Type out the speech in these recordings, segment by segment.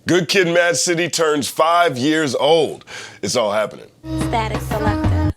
Good Kid, M.A.A.d City turns 5 years old. It's all happening. Static Selector.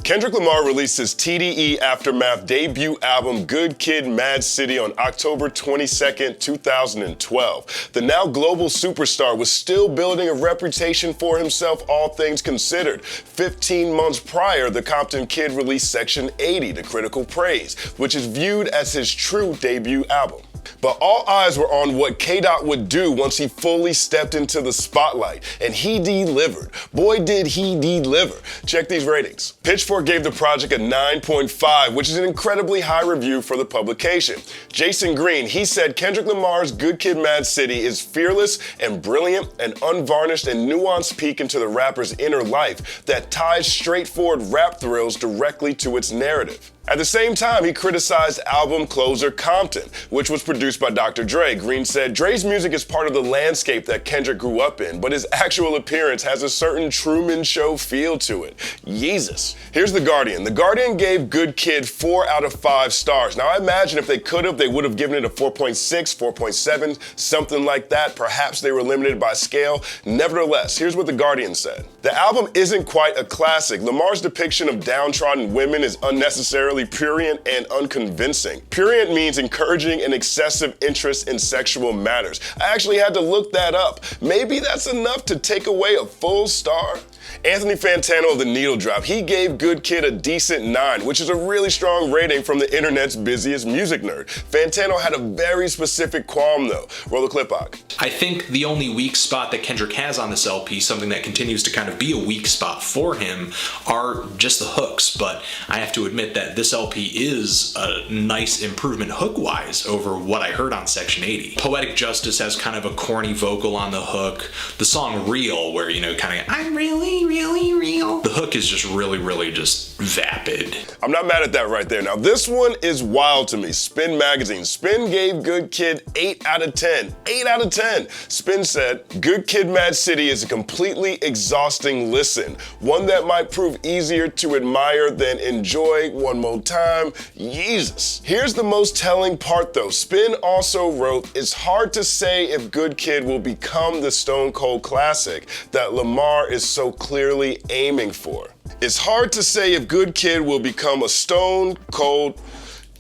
Kendrick Lamar released his TDE Aftermath debut album Good Kid, M.A.A.d City on October 22nd, 2012. The now global superstar was still building a reputation for himself, all things considered. 15 months prior, the Compton kid released Section 80 to critical praise, which is viewed as his true debut album. But all eyes were on what K-Dot would do once he fully stepped into the spotlight, and he delivered. Boy, did he deliver. Check these ratings. Pitchfork gave the project a 9.5, which is an incredibly high review for the publication. Jason Green, he said Kendrick Lamar's Good Kid, M.A.A.d City is fearless and brilliant, an unvarnished and nuanced peek into the rapper's inner life that ties straightforward rap thrills directly to its narrative. At the same time, he criticized album closer Compton, which was produced by Dr. Dre. Green said, Dre's music is part of the landscape that Kendrick grew up in, but his actual appearance has a certain Truman Show feel to it. Yeezus. Here's The Guardian. The Guardian gave Good Kid 4 out of 5 stars. Now, I imagine if they could have, they would have given it a 4.6, 4.7, something like that. Perhaps they were limited by scale. Nevertheless, here's what The Guardian said. The album isn't quite a classic. Lamar's depiction of downtrodden women is unnecessarily prurient and unconvincing. Prurient means encouraging an excessive interest in sexual matters. I actually had to look that up. Maybe that's enough to take away a full star? Anthony Fantano of The Needle Drop, he gave Good Kid a decent 9, which is a really strong rating from the internet's busiest music nerd. Fantano had a very specific qualm though. Roll the clip, Ock. I think the only weak spot that Kendrick has on this LP, something that continues to kind of be a weak spot for him, are just the hooks. But I have to admit that this LP is a nice improvement hook-wise over what I heard on Section 80. Poetic Justice has kind of a corny vocal on the hook. The song Real, where, you know, kind of, I'm really real. The hook is just really just vapid. I'm not mad at that right there. Now this one is wild to me. Spin Magazine. Spin gave Good Kid 8 out of 10. 8 out of 10. Spin said, Good Kid, M.A.A.d City is a completely exhausting listen. One that might prove easier to admire than enjoy. One more time. Jesus. Here's the most telling part though. Spin also wrote, it's hard to say if Good Kid will become the Stone Cold classic that Lamar is so clearly aiming for. It's hard to say if Good Kid will become a Stone Cold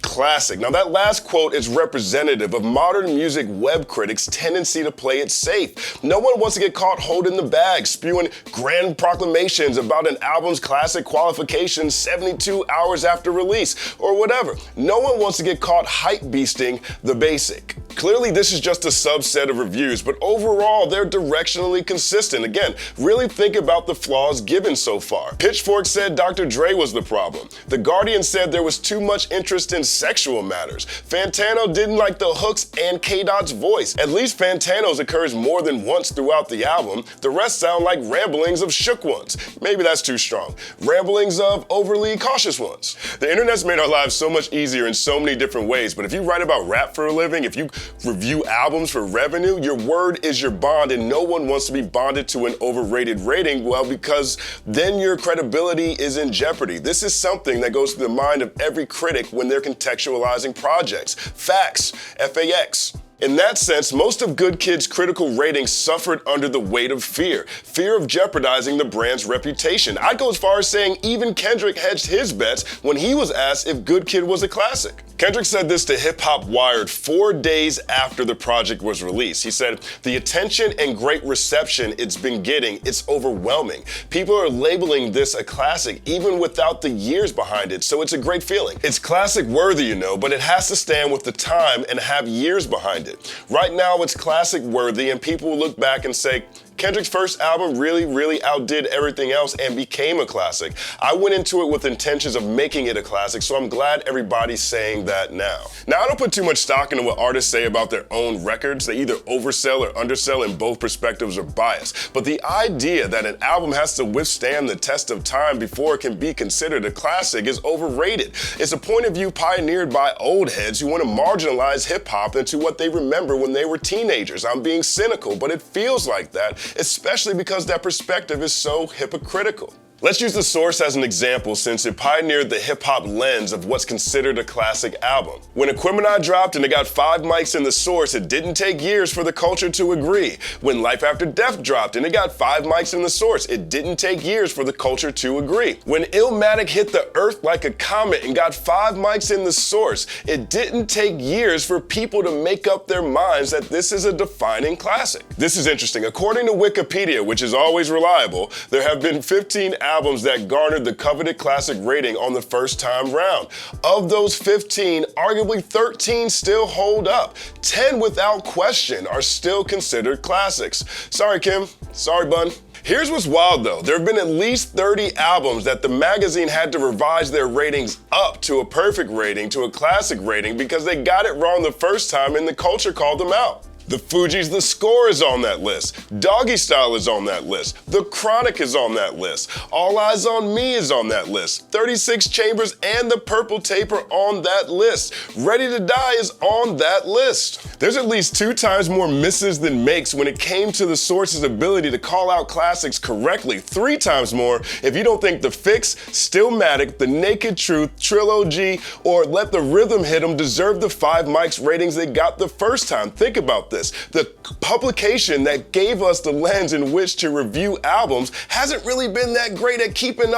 classic. Now that last quote is representative of modern music web critics' tendency to play it safe. No one wants to get caught holding the bag, spewing grand proclamations about an album's classic qualifications 72 hours after release, or whatever. No one wants to get caught hype-beasting the basic. Clearly this is just a subset of reviews, but overall they're directionally consistent. Again, really think about the flaws given so far. Pitchfork said Dr. Dre was the problem. The Guardian said there was too much interest in sexual matters. Fantano didn't like the hooks and K-Dot's voice. At least Fantano's occurs more than once throughout the album. The rest sound like ramblings of shook ones. Maybe that's too strong. Ramblings of overly cautious ones. The internet's made our lives so much easier in so many different ways, but if you write about rap for a living, if you review albums for revenue, your word is your bond, and no one wants to be bonded to an overrated rating, well, because then your credibility is in jeopardy. This is something that goes through the mind of every critic when they're contextualizing projects. Facts, FAX. In that sense, most of Good Kid's critical ratings suffered under the weight of fear of jeopardizing the brand's reputation. I'd go as far as saying even Kendrick hedged his bets when he was asked if Good Kid was a classic. Kendrick said this to Hip Hop Wired 4 days after the project was released. He said, the attention and great reception it's been getting, it's overwhelming. People are labeling this a classic even without the years behind it, so it's a great feeling. It's classic worthy, you know, but it has to stand with the time and have years behind it. Right now it's classic worthy, and people will look back and say, Kendrick's first album really outdid everything else and became a classic. I went into it with intentions of making it a classic, so I'm glad everybody's saying that now. Now, I don't put too much stock into what artists say about their own records. They either oversell or undersell, and both perspectives are biased. But the idea that an album has to withstand the test of time before it can be considered a classic is overrated. It's a point of view pioneered by old heads who want to marginalize hip-hop into what they remember when they were teenagers. I'm being cynical, but it feels like that, especially because that perspective is so hypocritical. Let's use The Source as an example since it pioneered the hip-hop lens of what's considered a classic album. When Aquemini dropped and it got 5 mics in The Source, it didn't take years for the culture to agree. When Life After Death dropped and it got 5 mics in The Source, it didn't take years for the culture to agree. When m.A.A.d hit the earth like a comet and got 5 mics in The Source, it didn't take years for people to make up their minds that this is a defining classic. This is interesting. According to Wikipedia, which is always reliable, there have been 15 albums that garnered the coveted classic rating on the first time round. Of those 15, arguably 13 still hold up. 10 without question are still considered classics. Sorry, Kim. Sorry, bun. Here's what's wild though. There have been at least 30 albums that the magazine had to revise their ratings up to a perfect rating, to a classic rating, because they got it wrong the first time and the culture called them out. The Fugees' The Score is on that list. Doggy Style is on that list. The Chronic is on that list. All Eyes on Me is on that list. 36 Chambers and The Purple Tape are on that list. Ready to Die is on that list. There's at least 2 times more misses than makes when it came to The Source's ability to call out classics correctly. 3 times more if you don't think The Fix, Stillmatic, The Naked Truth, Trilogy, or Let the Rhythm Hit 'Em deserve the 5 mics ratings they got the first time. Think about this. The publication that gave us the lens in which to review albums hasn't really been that great at keeping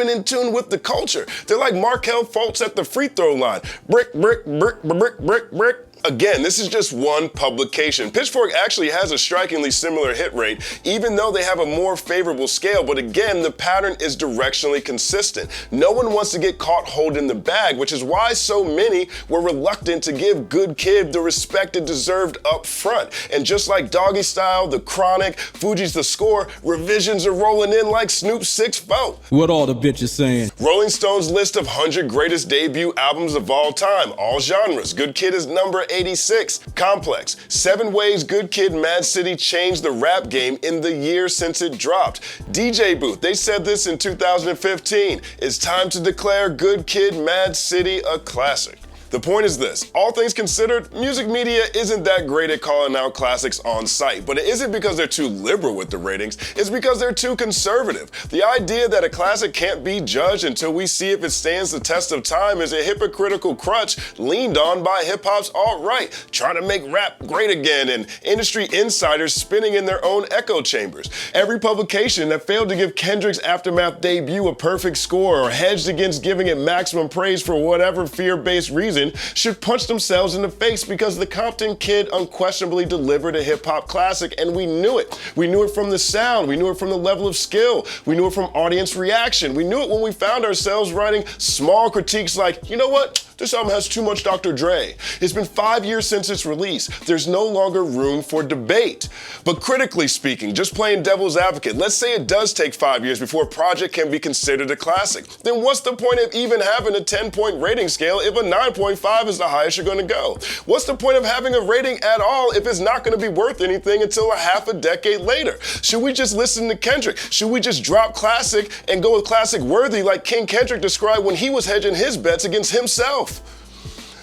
in tune with the culture. They're like Markelle Fultz at the free throw line. Brick, brick, brick, brick, brick, brick. Again, this is just one publication. Pitchfork actually has a strikingly similar hit rate, even though they have a more favorable scale, but again, the pattern is directionally consistent. No one wants to get caught holding the bag, which is why so many were reluctant to give Good Kid the respect it deserved up front. And just like Doggy Style, The Chronic, Fugees' The Score, revisions are rolling in like Snoop's 6th vote. What all the bitches saying? Rolling Stone's list of 100 greatest debut albums of all time, all genres. Good Kid is number 86. Complex, 7 ways Good Kid, M.A.A.d City changed the rap game in the year since it dropped. DJ Booth, they said this in 2015. It's time to declare Good Kid, M.A.A.d City a classic. The point is this, all things considered, music media isn't that great at calling out classics on site, but it isn't because they're too liberal with the ratings, it's because they're too conservative. The idea that a classic can't be judged until we see if it stands the test of time is a hypocritical crutch leaned on by hip-hop's alt-right, trying to make rap great again, and industry insiders spinning in their own echo chambers. Every publication that failed to give Kendrick's Aftermath debut a perfect score or hedged against giving it maximum praise for whatever fear-based reason should punch themselves in the face, because the Compton Kid unquestionably delivered a hip-hop classic, and we knew it. We knew it from the sound, we knew it from the level of skill, we knew it from audience reaction, we knew it when we found ourselves writing small critiques like, you know what? This album has too much Dr. Dre. It's been 5 years since its release. There's no longer room for debate. But critically speaking, just playing devil's advocate, let's say it does take 5 years before a project can be considered a classic. Then what's the point of even having a 10-point rating scale if a 9.5 is the highest you're gonna go? What's the point of having a rating at all if it's not gonna be worth anything until a half a decade later? Should we just listen to Kendrick? Should we just drop classic and go with classic worthy like King Kendrick described when he was hedging his bets against himself?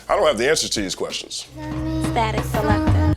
I don't have the answers to these questions. Static Selector.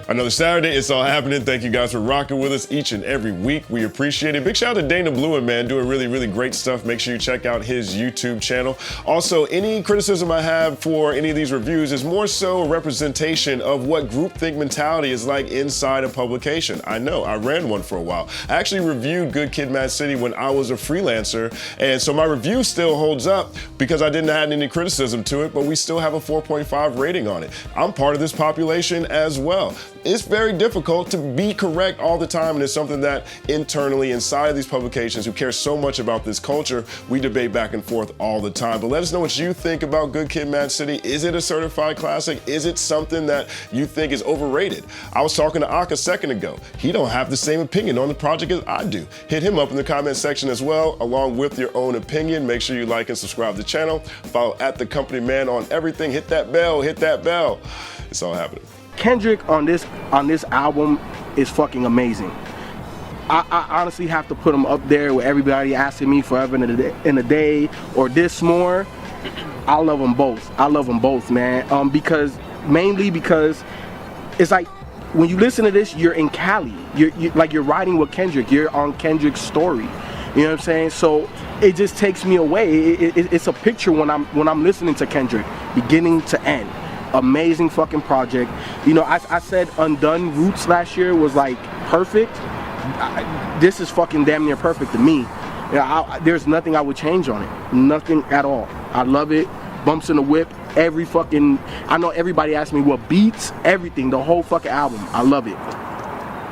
Another Saturday, it's all happening. Thank you guys for rocking with us each and every week. We appreciate it. Big shout out to Dana Bluin, man, doing really, really great stuff. Make sure you check out his YouTube channel. Also, any criticism I have for any of these reviews is more so a representation of what groupthink mentality is like inside a publication. I know, I ran one for a while. I actually reviewed Good Kid, M.A.A.d City when I was a freelancer, and so my review still holds up because I didn't add any criticism to it, but we still have a 4.5 rating on it. I'm part of this population as well. It's very difficult to be correct all the time, and it's something that internally inside of these publications who care so much about this culture, we debate back and forth all the time. But let us know what you think about Good Kid, M.A.A.d City. Is it a certified classic? Is it something that you think is overrated? I was talking to Ak a second ago. He don't have the same opinion on the project as I do. Hit him up in the comment section as well, along with your own opinion. Make sure you like and subscribe to the channel. Follow @TheCompanyMan on everything. Hit that bell, hit that bell. It's all happening. Kendrick on this album is fucking amazing. I honestly have to put him up there with everybody asking me forever in a day or this more. I love them both. I love them both, man. Mainly because it's like when you listen to this, you're in Cali. You're riding with Kendrick. You're on Kendrick's story. You know what I'm saying? So it just takes me away. It's a picture when I'm listening to Kendrick, beginning to end. Amazing fucking project. You know, I said Undone Roots last year was like perfect. This is fucking damn near perfect to me. There's nothing I would change on it. Nothing at all. I love it. Bumps in the whip. I know everybody asks me what beats, everything, the whole fucking album. I love it.